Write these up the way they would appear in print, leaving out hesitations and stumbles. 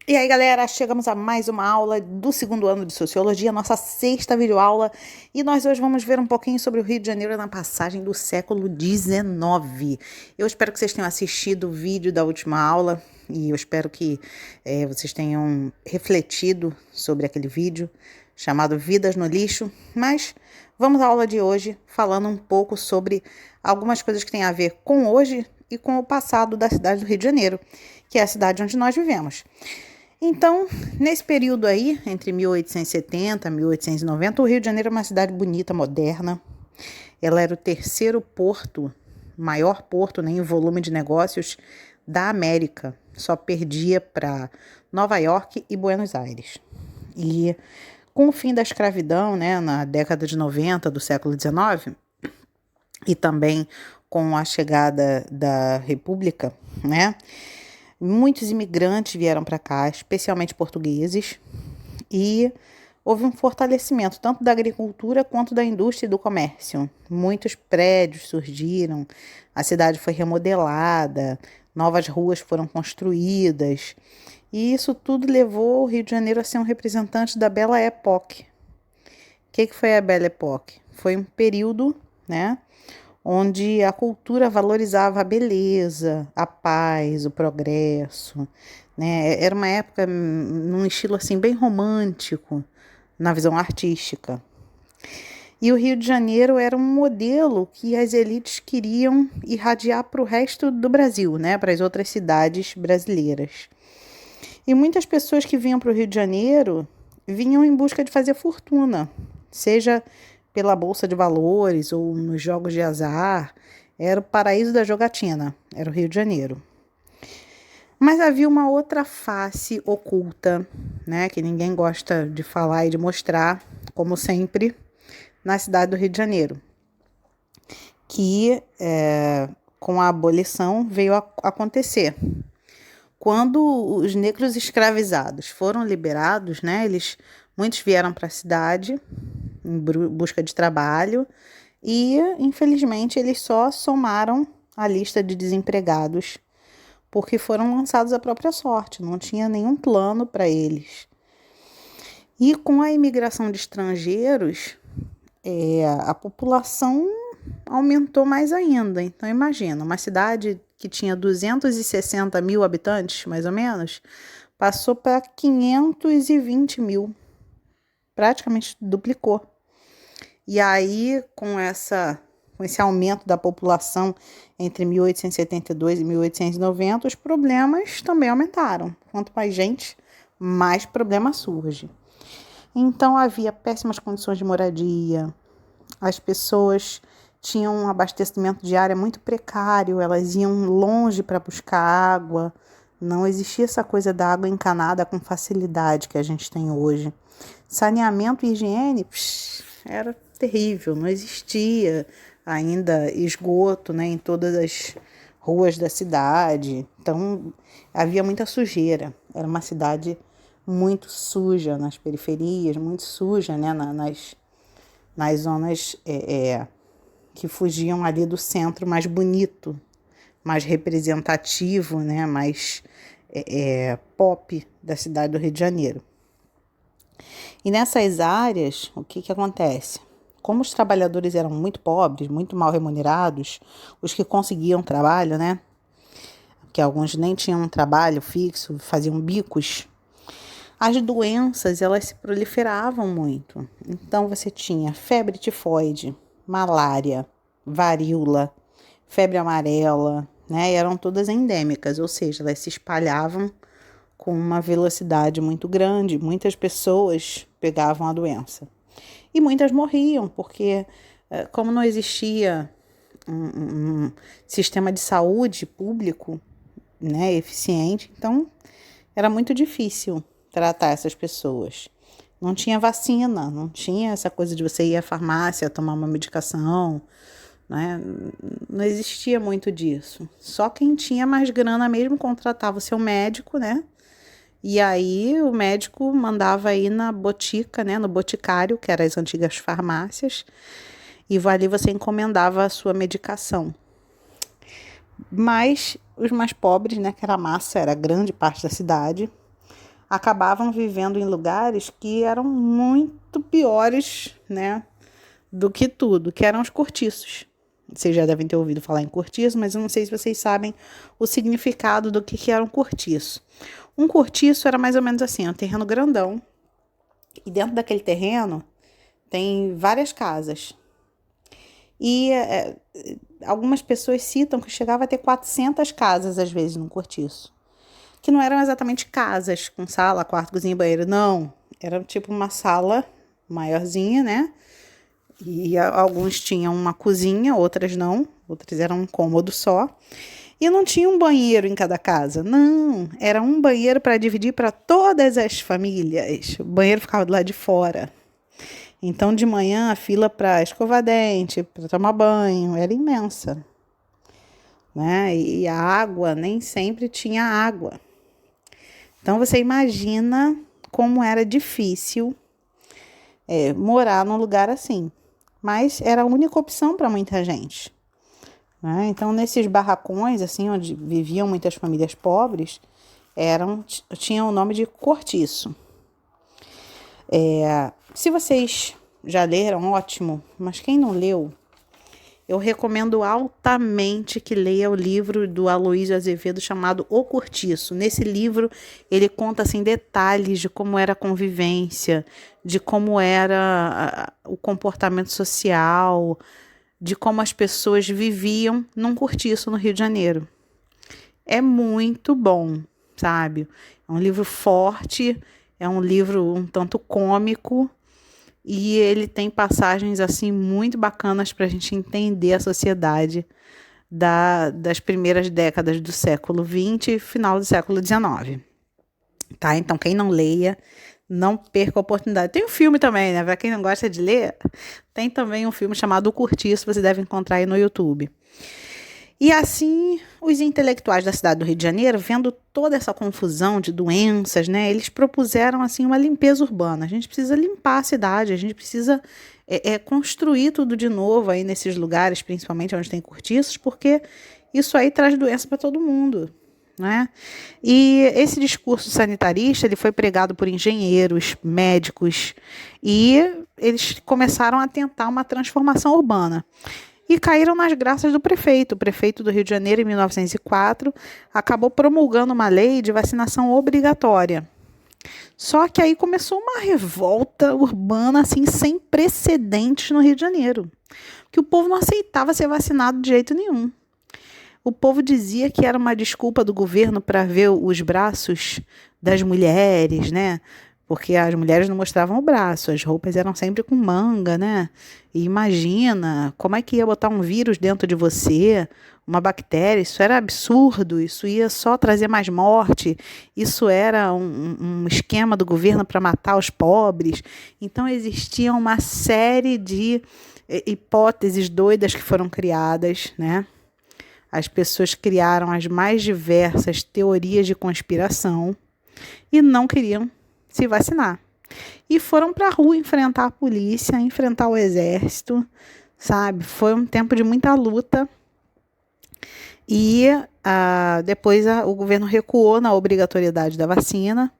E aí, galera, chegamos a mais uma aula do segundo ano de Sociologia, nossa sexta videoaula, e nós hoje vamos ver um pouquinho sobre o Rio de Janeiro na passagem do século XIX. Eu espero que vocês tenham assistido o vídeo da última aula, e eu espero que vocês tenham refletido sobre aquele vídeo chamado Vidas no Lixo, mas vamos à aula de hoje falando um pouco sobre algumas coisas que têm a ver com hoje e com o passado da cidade do Rio de Janeiro, que é a cidade onde nós vivemos. Então, nesse período aí, entre 1870 e 1890, o Rio de Janeiro é uma cidade bonita, moderna. Ela era o terceiro porto, maior porto, né, em volume de negócios da América. Só perdia para Nova York e Buenos Aires. E com o fim da escravidão, né, na década de 90 do século XIX, e também com a chegada da República, né, muitos imigrantes vieram para cá, especialmente portugueses, e houve um fortalecimento tanto da agricultura quanto da indústria e do comércio. Muitos prédios surgiram, a cidade foi remodelada, novas ruas foram construídas, e isso tudo levou o Rio de Janeiro a ser um representante da Belle Époque. O que foi a Belle Époque? Foi um período, né, onde a cultura valorizava a beleza, a paz, o progresso, né? Era uma época num estilo assim bem romântico, na visão artística. E o Rio de Janeiro era um modelo que as elites queriam irradiar para o resto do Brasil, né? Para as outras cidades brasileiras. E muitas pessoas que vinham para o Rio de Janeiro vinham em busca de fazer fortuna, seja pela Bolsa de Valores ou nos jogos de azar. Era o paraíso da jogatina, era o Rio de Janeiro. Mas havia uma outra face oculta, né, que ninguém gosta de falar e de mostrar, como sempre, na cidade do Rio de Janeiro, que com a abolição veio a acontecer. Quando os negros escravizados foram liberados, né, muitos vieram para a cidade em busca de trabalho e, infelizmente, eles só somaram a lista de desempregados porque foram lançados à própria sorte, não tinha nenhum plano para eles. E com a imigração de estrangeiros, a população aumentou mais ainda. Então, imagina, uma cidade que tinha 260 mil habitantes, mais ou menos, passou para 520 mil. Praticamente duplicou. E aí, com esse aumento da população entre 1872 e 1890, os problemas também aumentaram. Quanto mais gente, mais problema surge. Então, havia péssimas condições de moradia, as pessoas tinham um abastecimento de área muito precário, elas iam longe para buscar água, não existia essa coisa da água encanada com facilidade que a gente tem hoje. Saneamento e higiene era terrível, não existia ainda esgoto, né, em todas as ruas da cidade, então havia muita sujeira, era uma cidade muito suja nas periferias, muito suja, né, nas zonas que fugiam ali do centro mais bonito, mais representativo, né, mais pop da cidade do Rio de Janeiro. E nessas áreas, o que acontece? Como os trabalhadores eram muito pobres, muito mal remunerados, os que conseguiam trabalho, né, que alguns nem tinham um trabalho fixo, faziam bicos, as doenças, elas se proliferavam muito. Então, você tinha febre tifoide, malária, varíola, febre amarela, né? Eram todas endêmicas, ou seja, elas se espalhavam com uma velocidade muito grande. Muitas pessoas pegavam a doença. E muitas morriam, porque como não existia um sistema de saúde público, né, eficiente, então era muito difícil tratar essas pessoas. Não tinha vacina, não tinha essa coisa de você ir à farmácia tomar uma medicação, né? Não existia muito disso. Só quem tinha mais grana mesmo contratava o seu médico, né? E aí o médico mandava ir na botica, né? No boticário, que eram as antigas farmácias, e ali você encomendava a sua medicação. Mas os mais pobres, né? Que era a massa, era grande parte da cidade, acabavam vivendo em lugares que eram muito piores, né, do que tudo, que eram os cortiços. Vocês já devem ter ouvido falar em cortiço, mas eu não sei se vocês sabem o significado do que era um cortiço. Um cortiço era mais ou menos assim, um terreno grandão, e dentro daquele terreno tem várias casas. E algumas pessoas citam que chegava a ter 400 casas, às vezes, num cortiço. Que não eram exatamente casas com sala, quarto, cozinha e banheiro, não. Era tipo uma sala maiorzinha, né? E alguns tinham uma cozinha, outras não. Outras eram um cômodo só. E não tinha um banheiro em cada casa, não. Era um banheiro para dividir para todas as famílias. O banheiro ficava do lado de fora. Então, de manhã, a fila para escovar dente, para tomar banho, era imensa. Né? E a água, nem sempre tinha água. Então, você imagina como era difícil morar num lugar assim. Mas era a única opção para muita gente. Né? Então, nesses barracões, assim, onde viviam muitas famílias pobres, tinham o nome de cortiço. Se vocês já leram, ótimo, mas quem não leu, eu recomendo altamente que leia o livro do Aloysio Azevedo chamado O Cortiço. Nesse livro, ele conta assim, detalhes de como era a convivência, de como era o comportamento social, de como as pessoas viviam num cortiço no Rio de Janeiro. É muito bom, sabe? É um livro forte, é um livro um tanto cômico, e ele tem passagens assim muito bacanas para a gente entender a sociedade das primeiras décadas do século XX e final do século XIX. Tá? Então, quem não leia, não perca a oportunidade. Tem um filme também, né? Para quem não gosta de ler, tem também um filme chamado O Cortiço, você deve encontrar aí no YouTube. E assim, os intelectuais da cidade do Rio de Janeiro, vendo toda essa confusão de doenças, né, eles propuseram assim uma limpeza urbana. A gente precisa limpar a cidade, a gente precisa construir tudo de novo aí nesses lugares, principalmente onde tem cortiços, porque isso aí traz doença para todo mundo. Né? E esse discurso sanitarista ele foi pregado por engenheiros, médicos, e eles começaram a tentar uma transformação urbana. E caíram nas graças do prefeito. O prefeito do Rio de Janeiro, em 1904, acabou promulgando uma lei de vacinação obrigatória. Só que aí começou uma revolta urbana assim, sem precedentes no Rio de Janeiro. Que o povo não aceitava ser vacinado de jeito nenhum. O povo dizia que era uma desculpa do governo para ver os braços das mulheres, né? Porque as mulheres não mostravam o braço, as roupas eram sempre com manga, né? E imagina, como é que ia botar um vírus dentro de você, uma bactéria? Isso era absurdo, isso ia só trazer mais morte, isso era um esquema do governo para matar os pobres. Então, existia uma série de hipóteses doidas que foram criadas, né? As pessoas criaram as mais diversas teorias de conspiração e não queriam se vacinar. E foram para a rua enfrentar a polícia, enfrentar o exército, sabe? Foi um tempo de muita luta. E depois o governo recuou na obrigatoriedade da vacina,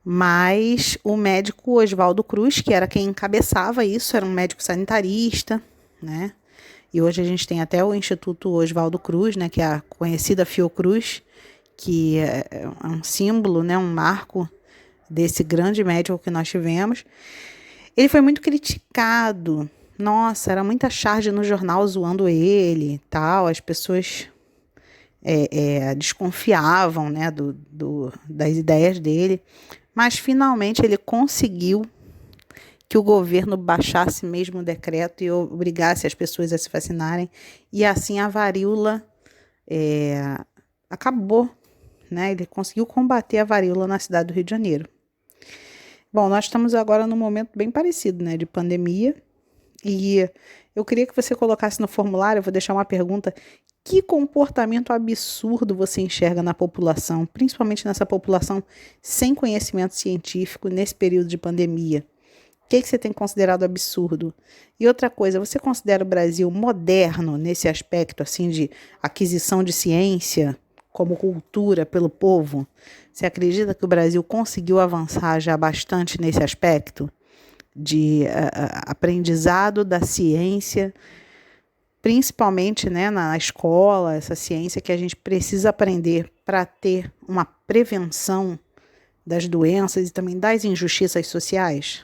mas o médico Oswaldo Cruz, que era quem encabeçava isso, era um médico sanitarista, né? E hoje a gente tem até o Instituto Oswaldo Cruz, né, que é a conhecida Fiocruz, que é um símbolo, né, um marco desse grande médico que nós tivemos. Ele foi muito criticado. Nossa, era muita charge no jornal zoando ele e tal. As pessoas desconfiavam, né, das ideias dele. Mas, finalmente, ele conseguiu que o governo baixasse mesmo o decreto e obrigasse as pessoas a se vacinarem. E, assim, a varíola acabou. Né? Ele conseguiu combater a varíola na cidade do Rio de Janeiro. Bom, nós estamos agora num momento bem parecido, né, de pandemia, e eu queria que você colocasse no formulário, eu vou deixar uma pergunta: que comportamento absurdo você enxerga na população, principalmente nessa população sem conhecimento científico nesse período de pandemia? O que você tem considerado absurdo? E outra coisa, você considera o Brasil moderno nesse aspecto, assim, de aquisição de ciência, como cultura pelo povo? Você acredita que o Brasil conseguiu avançar já bastante nesse aspecto de aprendizado da ciência, principalmente, né, na escola, essa ciência que a gente precisa aprender para ter uma prevenção das doenças e também das injustiças sociais?